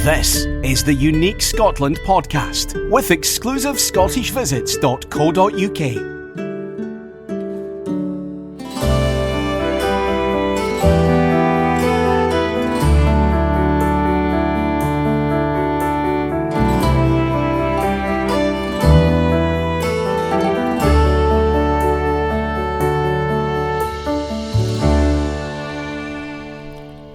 This is the Unique Scotland podcast with exclusive ScottishVisits.co.uk.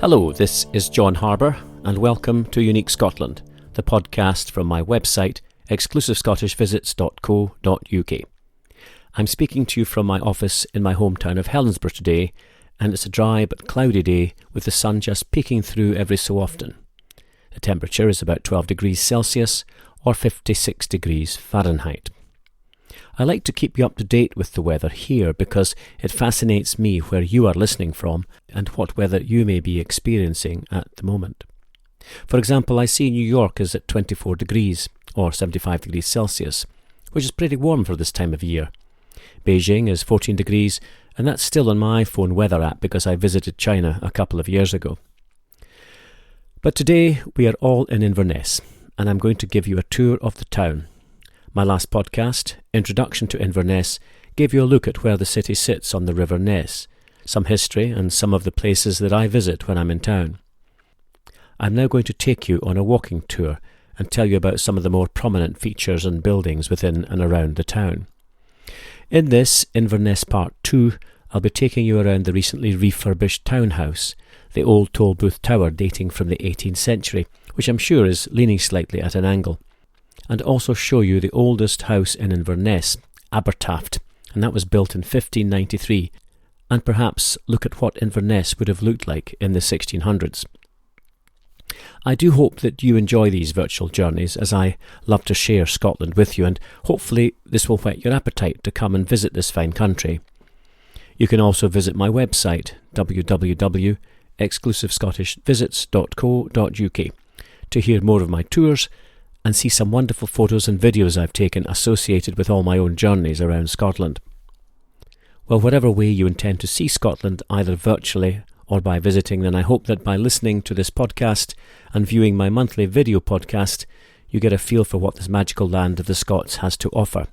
Hello, this is John Harbour, and welcome to Unique Scotland, the podcast from my website, exclusivescottishvisits.co.uk. I'm speaking to you from my office in my hometown of Helensburgh today, and it's a dry but cloudy day with the sun just peeking through every so often. The temperature is about 12 degrees Celsius or 56 degrees Fahrenheit. I like to keep you up to date with the weather here because it fascinates me where you are listening from and what weather you may be experiencing at the moment. For example, I see New York is at 24 degrees or 75 degrees Celsius, which is pretty warm for this time of year. Beijing is 14 degrees, and that's still on my phone weather app because I visited China a couple of years ago. But today we are all in Inverness, and I'm going to give you a tour of the town. My last podcast, Introduction to Inverness, gave you a look at where the city sits on the River Ness, some history and some of the places that I visit when I'm in town. I'm now going to take you on a walking tour and tell you about some of the more prominent features and buildings within and around the town. In this Inverness Part 2, I'll be taking you around the recently refurbished townhouse, the old toll booth tower dating from the 18th century, which I'm sure is leaning slightly at an angle, and also show you the oldest house in Inverness, Abertaft, and that was built in 1593, and perhaps look at what Inverness would have looked like in the 1600s. I do hope that you enjoy these virtual journeys, as I love to share Scotland with you, and hopefully this will whet your appetite to come and visit this fine country. You can also visit my website, www.exclusivescottishvisits.co.uk, to hear more of my tours and see some wonderful photos and videos I've taken associated with all my own journeys around Scotland. Well, whatever way you intend to see Scotland, either virtually or by visiting, then I hope that by listening to this podcast and viewing my monthly video podcast, you get a feel for what this magical land of the Scots has to offer.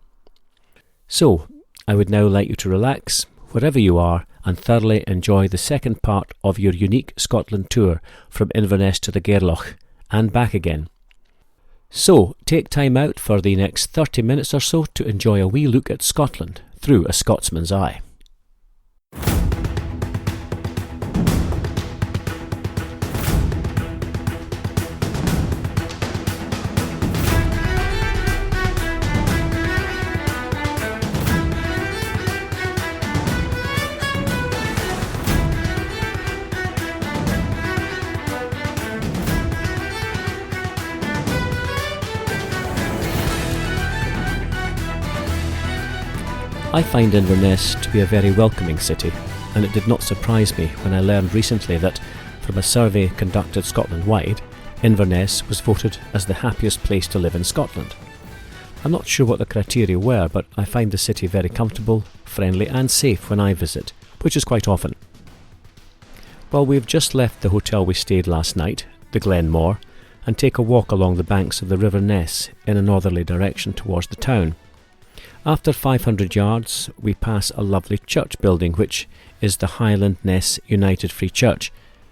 So, I would now like you to relax, wherever you are, and thoroughly enjoy the second part of your Unique Scotland tour from Inverness to the Gairloch, and back again. So, take time out for the next 30 minutes or so to enjoy a wee look at Scotland through a Scotsman's eye. I find Inverness to be a very welcoming city, and it did not surprise me when I learned recently that, from a survey conducted Scotland-wide, Inverness was voted as the happiest place to live in Scotland. I'm not sure what the criteria were, but I find the city very comfortable, friendly and safe when I visit, which is quite often. Well, we've just left the hotel we stayed last night, the Glenmore, and take a walk along the banks of the River Ness in a northerly direction towards the town. After 500 yards, we pass a lovely church building, which is the Highland Ness United Free Church,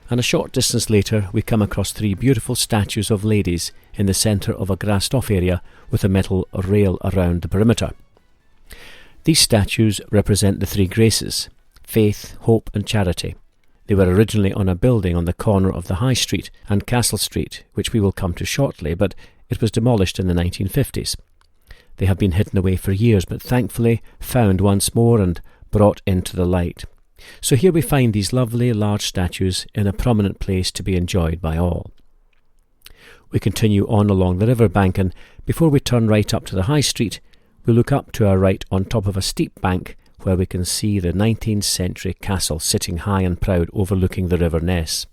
and a short distance later we come across three beautiful statues of ladies in the centre of a grassed-off area with a metal rail around the perimeter. These statues represent the three graces: faith, hope and charity. They were originally on a building on the corner of the High Street and Castle Street, which we will come to shortly, but it was demolished in the 1950s. They have been hidden away for years, but thankfully found once more and brought into the light. So here we find these lovely large statues in a prominent place to be enjoyed by all. We continue on along the river bank, and before we turn right up to the High Street, we look up to our right on top of a steep bank where we can see the 19th century castle sitting high and proud overlooking the River Ness.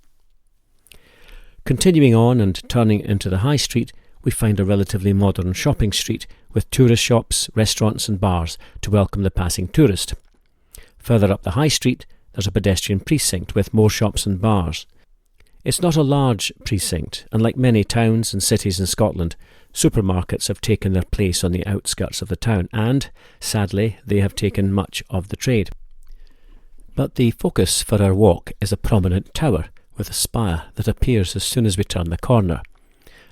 Continuing on and turning into the High Street, we find a relatively modern shopping street with tourist shops, restaurants and bars to welcome the passing tourist. Further up the High Street, there's a pedestrian precinct with more shops and bars. It's not a large precinct, and like many towns and cities in Scotland, supermarkets have taken their place on the outskirts of the town, and, sadly, they have taken much of the trade. But the focus for our walk is a prominent tower with a spire that appears as soon as we turn the corner.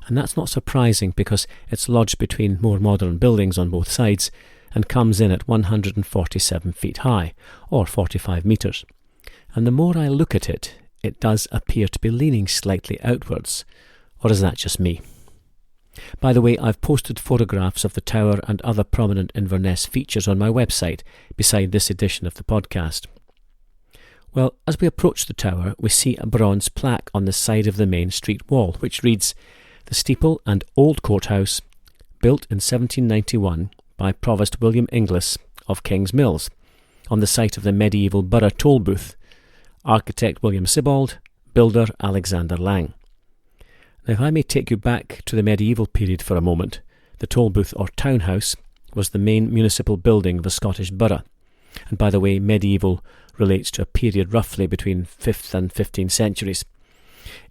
And that's not surprising because it's lodged between more modern buildings on both sides and comes in at 147 feet high, or 45 metres. And the more I look at it, it does appear to be leaning slightly outwards. Or is that just me? By the way, I've posted photographs of the tower and other prominent Inverness features on my website beside this edition of the podcast. Well, as we approach the tower, we see a bronze plaque on the side of the main street wall, which reads, "The Steeple and Old Courthouse, built in 1791 by Provost William Inglis of King's Mills, on the site of the medieval borough toll booth. Architect William Sibbald, builder Alexander Lang." Now, if I may take you back to the medieval period for a moment, the toll booth or townhouse was the main municipal building of a Scottish borough. And by the way, medieval relates to a period roughly between 5th and 15th centuries.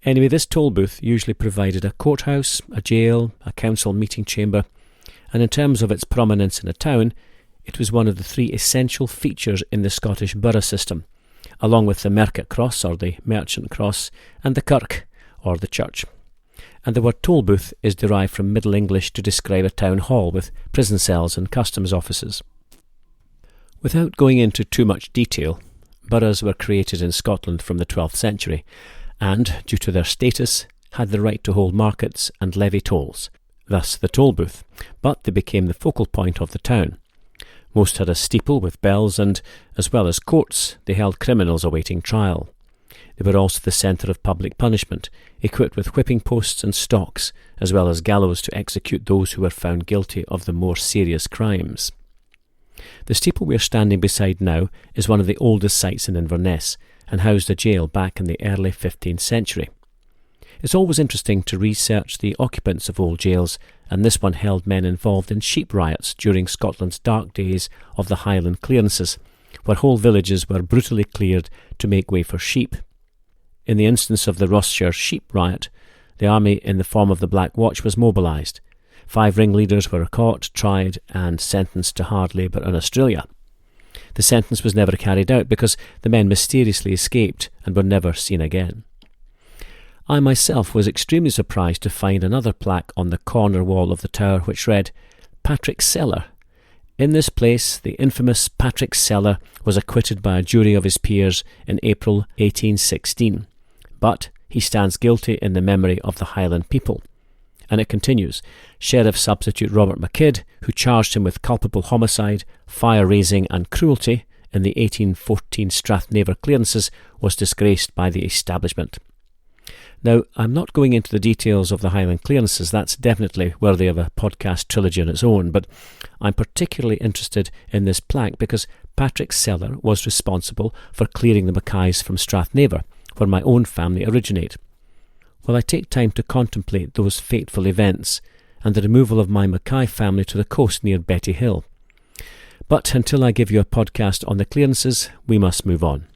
Anyway, this toll booth usually provided a courthouse, a jail, a council meeting chamber, and in terms of its prominence in a town, it was one of the three essential features in the Scottish borough system, along with the Mercat Cross or the Merchant Cross, and the Kirk or the church. And the word toll booth is derived from Middle English to describe a town hall with prison cells and customs offices. Without going into too much detail, boroughs were created in Scotland from the 12th century and, due to their status, had the right to hold markets and levy tolls, thus the toll booth, but they became the focal point of the town. Most had a steeple with bells and, as well as courts, they held criminals awaiting trial. They were also the centre of public punishment, equipped with whipping posts and stocks, as well as gallows to execute those who were found guilty of the more serious crimes. The steeple we are standing beside now is one of the oldest sites in Inverness and housed a jail back in the early 15th century. It's always interesting to research the occupants of old jails, and this one held men involved in sheep riots during Scotland's dark days of the Highland clearances, where whole villages were brutally cleared to make way for sheep. In the instance of the Rossshire sheep riot, the army in the form of the Black Watch was mobilised. 5 ringleaders were caught, tried and sentenced to hard labour in Australia. The sentence was never carried out because the men mysteriously escaped and were never seen again. I myself was extremely surprised to find another plaque on the corner wall of the tower which read, "Patrick Cellar. In this place, the infamous Patrick Cellar was acquitted by a jury of his peers in April 1816. But he stands guilty in the memory of the Highland people." And it continues, "Sheriff Substitute Robert McKidd, who charged him with culpable homicide, fire-raising and cruelty in the 1814 Strathnaver clearances, was disgraced by the establishment." Now, I'm not going into the details of the Highland clearances, that's definitely worthy of a podcast trilogy on its own, but I'm particularly interested in this plaque because Patrick Cellar was responsible for clearing the Mackays from Strathnaver, where my own family originate. Well, I take time to contemplate those fateful events and the removal of my Mackay family to the coast near Betty Hill. But until I give you a podcast on the clearances, we must move on.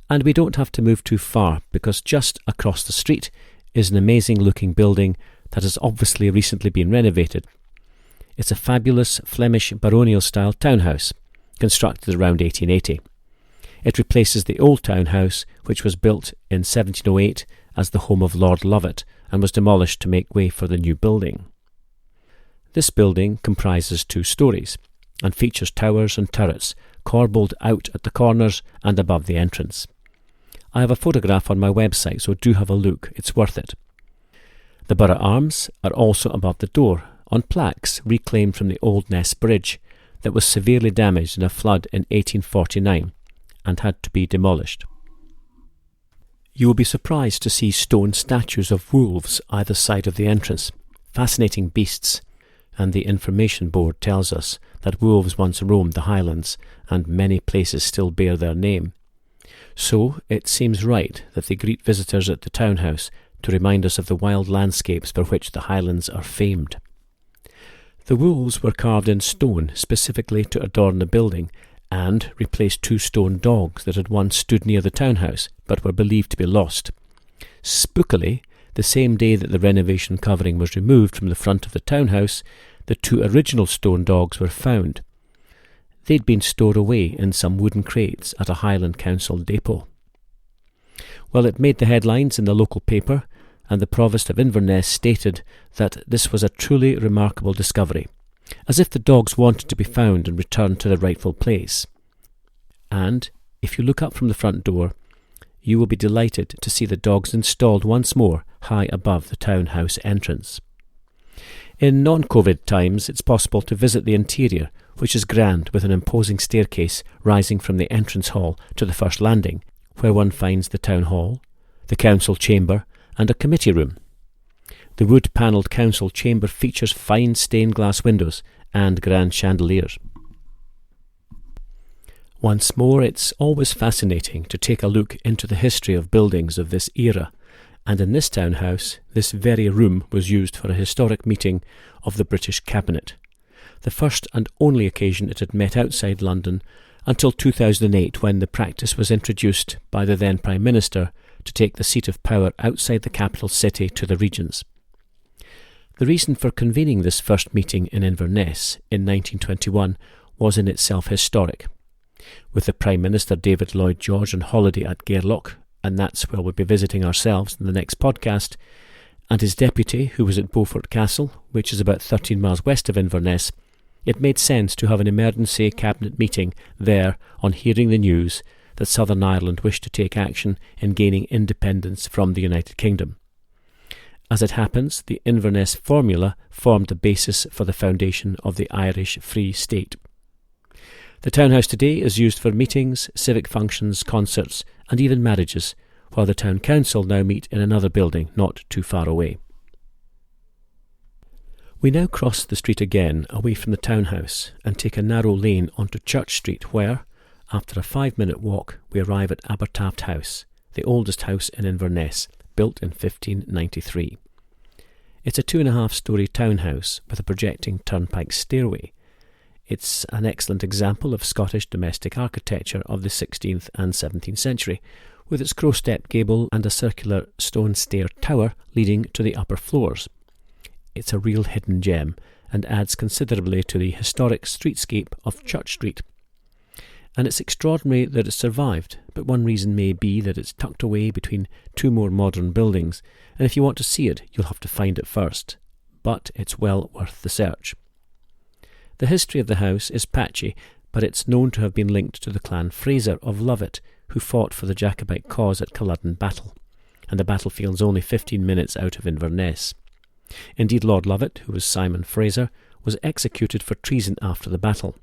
And we don't have to move too far because just across the street is an amazing looking building that has obviously recently been renovated. It's a fabulous Flemish baronial style townhouse constructed around 1880. It replaces the old townhouse which was built in 1708 as the home of Lord Lovat and was demolished to make way for the new building. This building comprises 2 stories and features towers and turrets corbelled out at the corners and above the entrance. I have a photograph on my website, so do have a look, it's worth it. The borough arms are also above the door, on plaques reclaimed from the old Ness bridge that was severely damaged in a flood in 1849 and had to be demolished. You will be surprised to see stone statues of wolves either side of the entrance, fascinating beasts, and the information board tells us that wolves once roamed the Highlands and many places still bear their name. So it seems right that they greet visitors at the townhouse to remind us of the wild landscapes for which the Highlands are famed. The wolves were carved in stone specifically to adorn the building and replaced 2 stone dogs that had once stood near the townhouse but were believed to be lost. Spookily, the same day that the renovation covering was removed from the front of the townhouse, the 2 original stone dogs were found. They'd been stored away in some wooden crates at a Highland Council depot. Well, it made the headlines in the local paper, and the Provost of Inverness stated that this was a truly remarkable discovery, as if the dogs wanted to be found and returned to their rightful place. And, if you look up from the front door, you will be delighted to see the dogs installed once more high above the townhouse entrance. In non-COVID times, it's possible to visit the interior, which is grand with an imposing staircase rising from the entrance hall to the first landing, where one finds the town hall, the council chamber, and a committee room. The wood-panelled council chamber features fine stained glass windows and grand chandeliers. Once more, it's always fascinating to take a look into the history of buildings of this era, and in this townhouse, this very room was used for a historic meeting of the British Cabinet, the first and only occasion it had met outside London until 2008, when the practice was introduced by the then Prime Minister to take the seat of power outside the capital city to the regions. The reason for convening this first meeting in Inverness in 1921 was in itself historic. With the Prime Minister David Lloyd George on holiday at Gairloch, and that's where we'll be visiting ourselves in the next podcast, and his deputy, who was at Beaufort Castle, which is about 13 miles west of Inverness, it made sense to have an emergency cabinet meeting there on hearing the news that Southern Ireland wished to take action in gaining independence from the United Kingdom. As it happens, the Inverness formula formed the basis for the foundation of the Irish Free State. The townhouse today is used for meetings, civic functions, concerts, and even marriages, while the town council now meet in another building not too far away. We now cross the street again away from the townhouse and take a narrow lane onto Church Street where, after a 5-minute walk, we arrive at Abertaft House, the oldest house in Inverness, built in 1593. It's a 2.5-storey townhouse with a projecting turnpike stairway. It's an excellent example of Scottish domestic architecture of the 16th and 17th century, with its crow-step gable and a circular stone stair tower leading to the upper floors. It's a real hidden gem and adds considerably to the historic streetscape of Church Street. And it's extraordinary that it survived, but one reason may be that it's tucked away between 2 more modern buildings, and if you want to see it, you'll have to find it first. But it's well worth the search. The history of the house is patchy, but it's known to have been linked to the clan Fraser of Lovat, who fought for the Jacobite cause at Culloden battle, and the battlefield's only 15 minutes out of Inverness. Indeed, Lord Lovat, who was Simon Fraser, was executed for treason after the battle.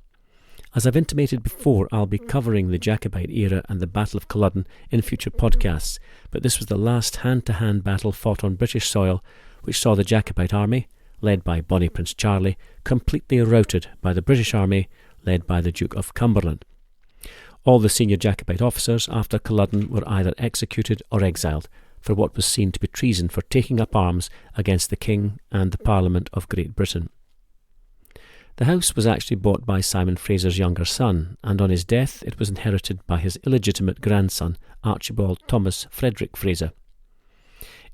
As I've intimated before, I'll be covering the Jacobite era and the Battle of Culloden in future podcasts, but this was the last hand-to-hand battle fought on British soil, which saw the Jacobite army, led by Bonnie Prince Charlie, completely routed by the British army, led by the Duke of Cumberland. All the senior Jacobite officers after Culloden were either executed or exiled for what was seen to be treason for taking up arms against the King and the Parliament of Great Britain. The house was actually bought by Simon Fraser's younger son, and on his death it was inherited by his illegitimate grandson, Archibald Thomas Frederick Fraser.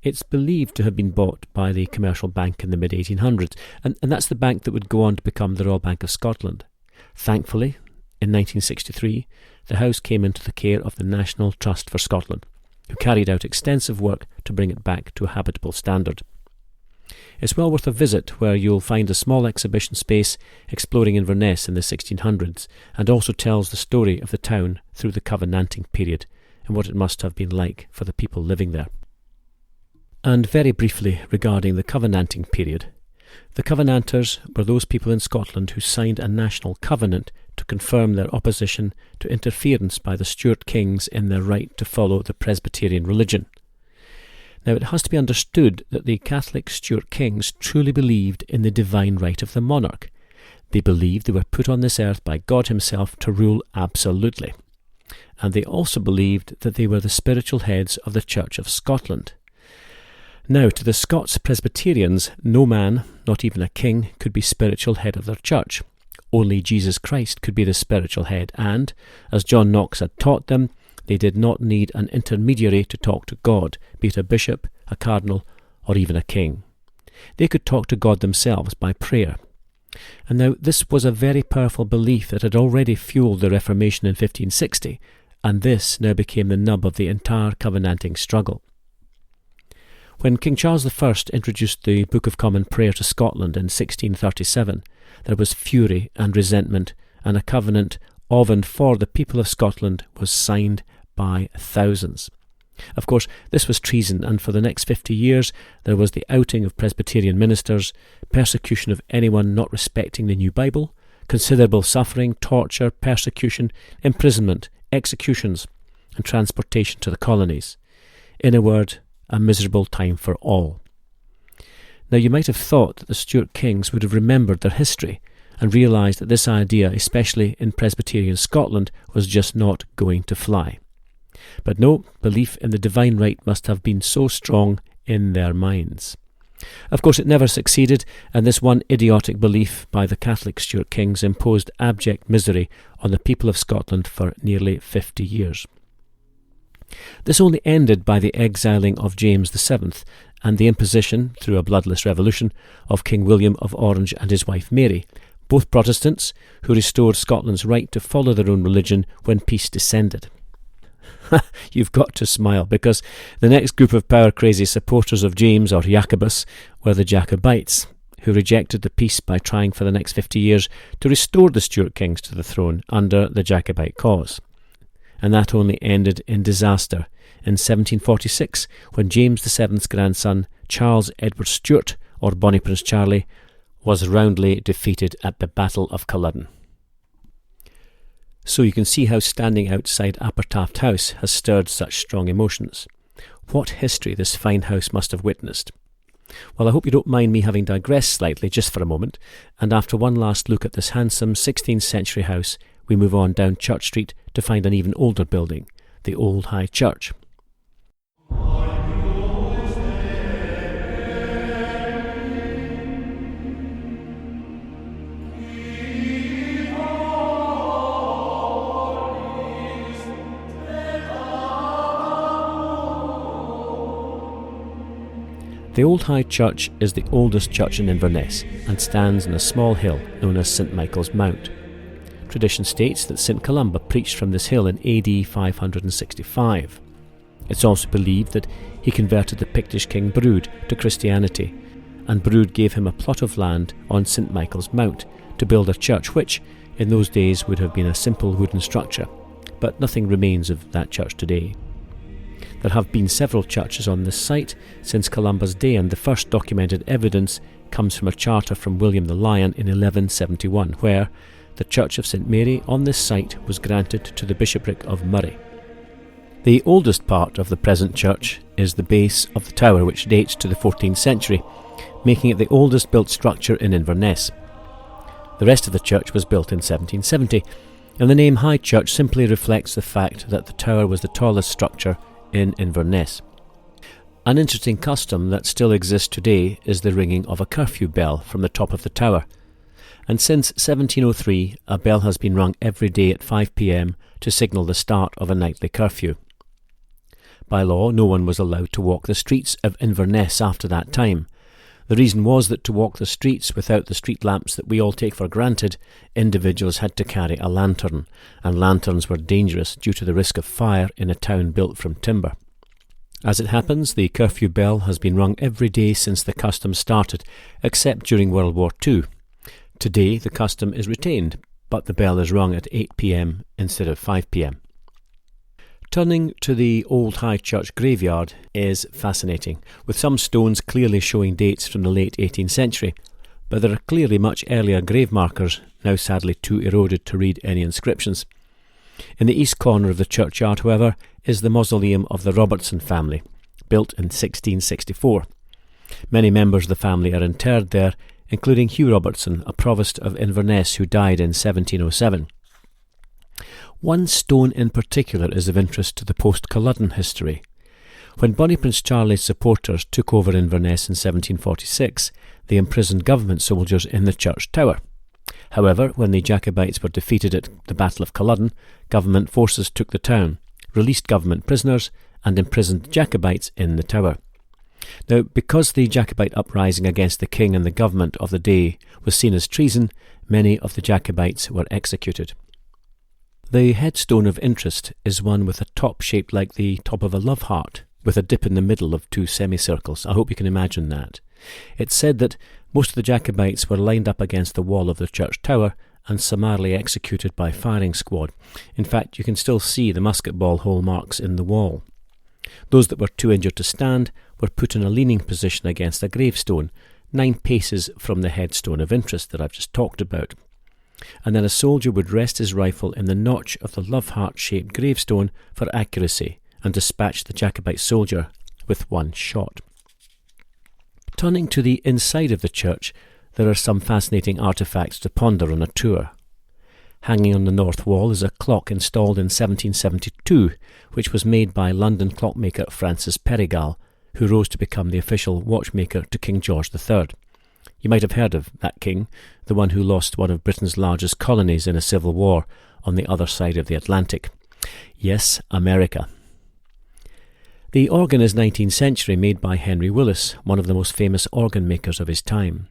It's believed to have been bought by the Commercial Bank in the mid-1800s, and that's the bank that would go on to become the Royal Bank of Scotland. Thankfully, in 1963, the house came into the care of the National Trust for Scotland, who carried out extensive work to bring it back to a habitable standard. It's well worth a visit, where you'll find a small exhibition space exploring Inverness in the 1600s, and also tells the story of the town through the Covenanting period and what it must have been like for the people living there. And very briefly regarding the Covenanting period, the Covenanters were those people in Scotland who signed a national covenant to confirm their opposition to interference by the Stuart kings in their right to follow the Presbyterian religion. Now, it has to be understood that the Catholic Stuart kings truly believed in the divine right of the monarch. They believed they were put on this earth by God himself to rule absolutely. And they also believed that they were the spiritual heads of the Church of Scotland. Now, to the Scots Presbyterians, no man, not even a king, could be spiritual head of their church. Only Jesus Christ could be the spiritual head, and, as John Knox had taught them, They did not need an intermediary to talk to God, be it a bishop, a cardinal, or even a king. They could talk to God themselves by prayer. And now this was a very powerful belief that had already fueled the Reformation in 1560, and this now became the nub of the entire covenanting struggle. When King Charles I introduced the Book of Common Prayer to Scotland in 1637, there was fury and resentment, and a covenant of and for the people of Scotland was signed by thousands. Of course, this was treason, and for the next 50 years there was the outing of Presbyterian ministers, persecution of anyone not respecting the New Bible, considerable suffering, torture, persecution, imprisonment, executions, and transportation to the colonies. In a word, a miserable time for all. Now, you might have thought that the Stuart kings would have remembered their history and realised that this idea, especially in Presbyterian Scotland, was just not going to fly. But no, belief in the divine right must have been so strong in their minds. Of course, it never succeeded, and this one idiotic belief by the Catholic Stuart kings imposed abject misery on the people of Scotland for nearly 50 years. This only ended by the exiling of James VII and the imposition, through a bloodless revolution, of King William of Orange and his wife Mary, both Protestants, who restored Scotland's right to follow their own religion when peace descended. You've got to smile, because the next group of power-crazy supporters of James, or Jacobus, were the Jacobites, who rejected the peace by trying for the next 50 years to restore the Stuart kings to the throne under the Jacobite cause. And that only ended in disaster in 1746, when James VII's grandson, Charles Edward Stuart, or Bonnie Prince Charlie, was roundly defeated at the Battle of Culloden. So you can see how standing outside Appertaft House has stirred such strong emotions. What history this fine house must have witnessed. Well, I hope you don't mind me having digressed slightly just for a moment, and after one last look at this handsome 16th century house, we move on down Church Street to find an even older building, the Old High Church. The Old High Church is the oldest church in Inverness and stands on a small hill known as St Michael's Mount. Tradition states that St Columba preached from this hill in AD 565. It's also believed that he converted the Pictish king Brude to Christianity, and Brude gave him a plot of land on St Michael's Mount to build a church which, in those days, would have been a simple wooden structure, but nothing remains of that church today. There have been several churches on this site since Columba's day, and the first documented evidence comes from a charter from William the Lion in 1171, where the Church of St Mary on this site was granted to the bishopric of Murray. The oldest part of the present church is the base of the tower, which dates to the 14th century, making it the oldest built structure in Inverness. The rest of the church was built in 1770, and the name High Church simply reflects the fact that the tower was the tallest structure in Inverness. An interesting custom that still exists today is the ringing of a curfew bell from the top of the tower, and since 1703 a bell has been rung every day at 5 p.m. to signal the start of a nightly curfew. By law, no one was allowed to walk the streets of Inverness after that time. The reason was that to walk the streets without the street lamps that we all take for granted, individuals had to carry a lantern, and lanterns were dangerous due to the risk of fire in a town built from timber. As it happens, the curfew bell has been rung every day since the custom started, except during World War II. Today the custom is retained, but the bell is rung at 8 p.m. instead of 5 p.m. Turning to the Old High Church graveyard is fascinating, with some stones clearly showing dates from the late 18th century, but there are clearly much earlier grave markers, now sadly too eroded to read any inscriptions. In the east corner of the churchyard, however, is the mausoleum of the Robertson family, built in 1664. Many members of the family are interred there, including Hugh Robertson, a provost of Inverness who died in 1707. One stone in particular is of interest to the post-Culloden history. When Bonnie Prince Charlie's supporters took over Inverness in 1746, they imprisoned government soldiers in the church tower. However, when the Jacobites were defeated at the Battle of Culloden, government forces took the town, released government prisoners, and imprisoned Jacobites in the Tower. Now, because the Jacobite uprising against the king and the government of the day was seen as treason, many of the Jacobites were executed. The headstone of interest is one with a top shaped like the top of a love heart, with a dip in the middle of two semicircles. I hope you can imagine that. It's said that most of the Jacobites were lined up against the wall of the church tower and summarily executed by firing squad. In fact, you can still see the musket ball hole marks in the wall. Those that were too injured to stand were put in a leaning position against a gravestone, 9 paces from the headstone of interest that I've just talked about. And then a soldier would rest his rifle in the notch of the love heart-shaped gravestone for accuracy and dispatch the Jacobite soldier with one shot. Turning to the inside of the church, there are some fascinating artefacts to ponder on a tour. Hanging on the north wall is a clock installed in 1772, which was made by London clockmaker Francis Perigal, who rose to become the official watchmaker to King George III. You might have heard of that king, the one who lost one of Britain's largest colonies in a civil war on the other side of the Atlantic. Yes, America. The organ is 19th century, made by Henry Willis, one of the most famous organ makers of his time.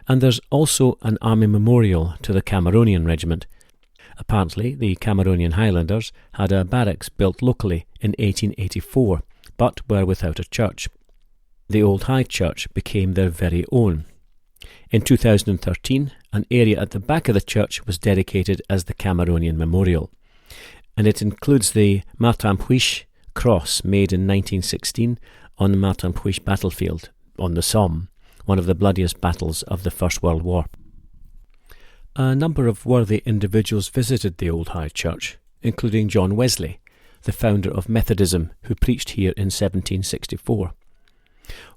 And there's also an army memorial to the Cameronian Regiment. Apparently, the Cameronian Highlanders had a barracks built locally in 1884, but were without a church. The Old High Church became their very own. In 2013, an area at the back of the church was dedicated as the Cameronian Memorial, and it includes the Martinpuich cross made in 1916 on the Martinpuich battlefield on the Somme, one of the bloodiest battles of the First World War. A number of worthy individuals visited the Old High Church, including John Wesley, the founder of Methodism, who preached here in 1764.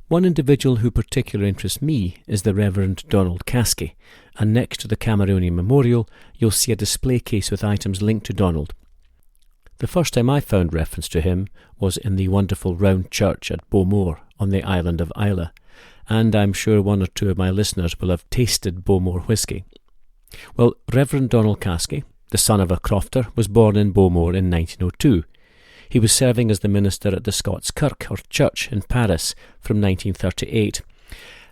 One individual who particularly interests me is the Reverend Donald Caskey, and next to the Cameronian Memorial you'll see a display case with items linked to Donald. The first time I found reference to him was in the wonderful round church at Beaumore on the island of Islay, and I'm sure one or two of my listeners will have tasted Beaumore whisky. Well, Reverend Donald Caskey, the son of a crofter, was born in Beaumore in 1902. He was serving as the minister at the Scots Kirk, or church, in Paris from 1938,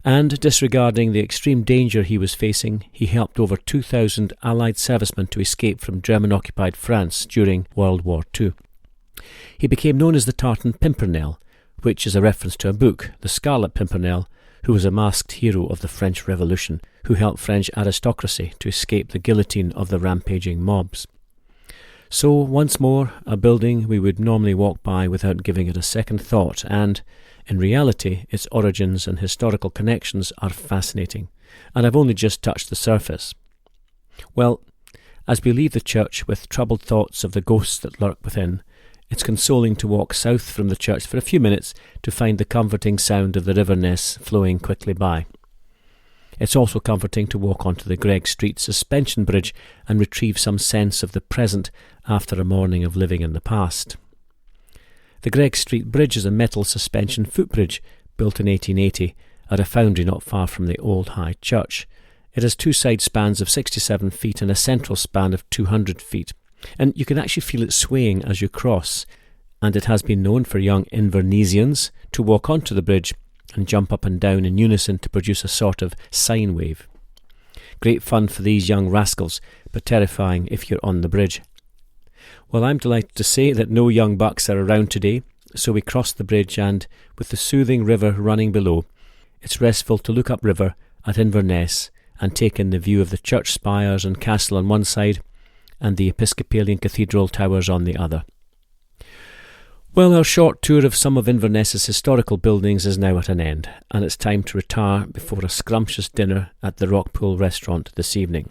and disregarding the extreme danger he was facing, he helped over 2,000 Allied servicemen to escape from German-occupied France during World War II. He became known as the Tartan Pimpernel, which is a reference to a book, The Scarlet Pimpernel, who was a masked hero of the French Revolution, who helped French aristocracy to escape the guillotine of the rampaging mobs. So, once more, a building we would normally walk by without giving it a second thought, and, in reality, its origins and historical connections are fascinating, and I've only just touched the surface. Well, as we leave the church with troubled thoughts of the ghosts that lurk within, it's consoling to walk south from the church for a few minutes to find the comforting sound of the River Ness flowing quickly by. It's also comforting to walk onto the Greg Street suspension bridge and retrieve some sense of the present after a morning of living in the past. The Greg Street Bridge is a metal suspension footbridge built in 1880 at a foundry not far from the Old High Church. It has 2 side spans of 67 feet and a central span of 200 feet, and you can actually feel it swaying as you cross, and it has been known for young Invernessians to walk onto the bridge and jump up and down in unison to produce a sort of sine wave. Great fun for these young rascals, but terrifying if you're on the bridge. Well, I'm delighted to say that no young bucks are around today, so we crossed the bridge, and with the soothing river running below, it's restful to look upriver at Inverness and take in the view of the church spires and castle on one side and the Episcopalian cathedral towers on the other. Well, our short tour of some of Inverness's historical buildings is now at an end, and it's time to retire before a scrumptious dinner at the Rockpool restaurant this evening.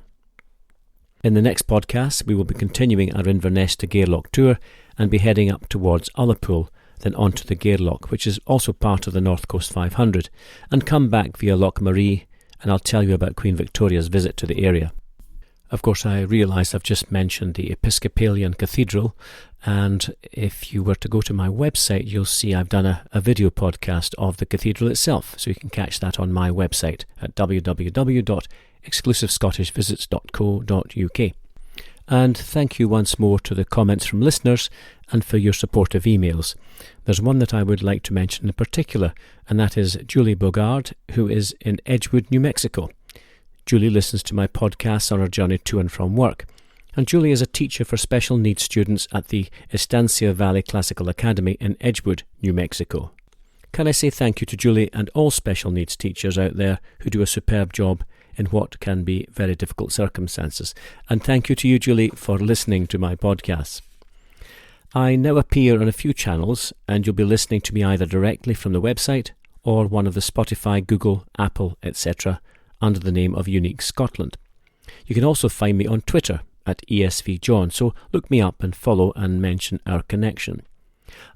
In the next podcast, we will be continuing our Inverness to Gairloch tour and be heading up towards Ullapool, then on to the Gairloch, which is also part of the North Coast 500, and come back via Loch Marie, and I'll tell you about Queen Victoria's visit to the area. Of course, I realise I've just mentioned the Episcopalian Cathedral, and if you were to go to my website, you'll see I've done a video podcast of the cathedral itself, so you can catch that on my website at www.exclusivescottishvisits.co.uk. And thank you once more to the comments from listeners and for your supportive emails. There's one that I would like to mention in particular, and that is Julie Bogard, who is in Edgewood, New Mexico. Julie listens to my podcasts on her journey to and from work. And Julie is a teacher for special needs students at the Estancia Valley Classical Academy in Edgewood, New Mexico. Can I say thank you to Julie and all special needs teachers out there who do a superb job in what can be very difficult circumstances. And thank you to you, Julie, for listening to my podcasts. I now appear on a few channels, and you'll be listening to me either directly from the website or one of the Spotify, Google, Apple, etc. under the name of Unique Scotland. You can also find me on Twitter at ESVJohn, so look me up and follow and mention our connection.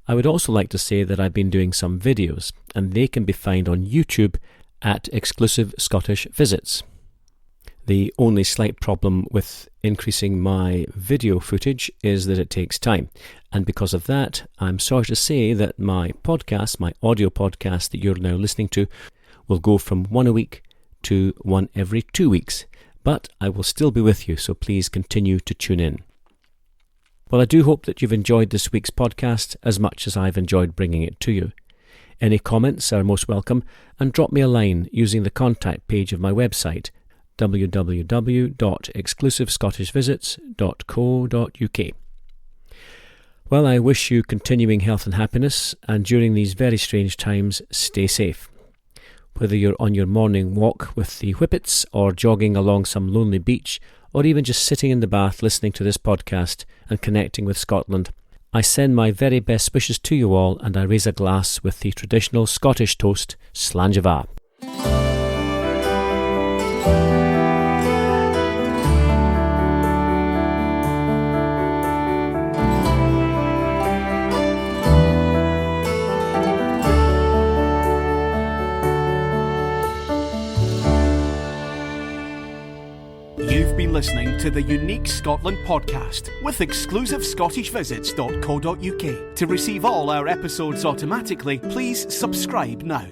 I would also like to say that I've been doing some videos, and they can be found on YouTube at Exclusive Scottish Visits. The only slight problem with increasing my video footage is that it takes time, and because of that, I'm sorry to say that my podcast, my audio podcast that you're now listening to, will go from one a week to one every 2 weeks. But I will still be with you, so please continue to tune in. Well, I do hope that you've enjoyed this week's podcast as much as I've enjoyed bringing it to you. Any comments are most welcome, and drop me a line using the contact page of my website, www.exclusivescottishvisits.co.uk. Well, I wish you continuing health and happiness, and during these very strange times, stay safe. Whether you're on your morning walk with the whippets or jogging along some lonely beach or even just sitting in the bath listening to this podcast and connecting with Scotland, I send my very best wishes to you all, and I raise a glass with the traditional Scottish toast, Slàinte. You've been listening to the Unique Scotland podcast with exclusivescottishvisits.co.uk. To receive all our episodes automatically, please subscribe now.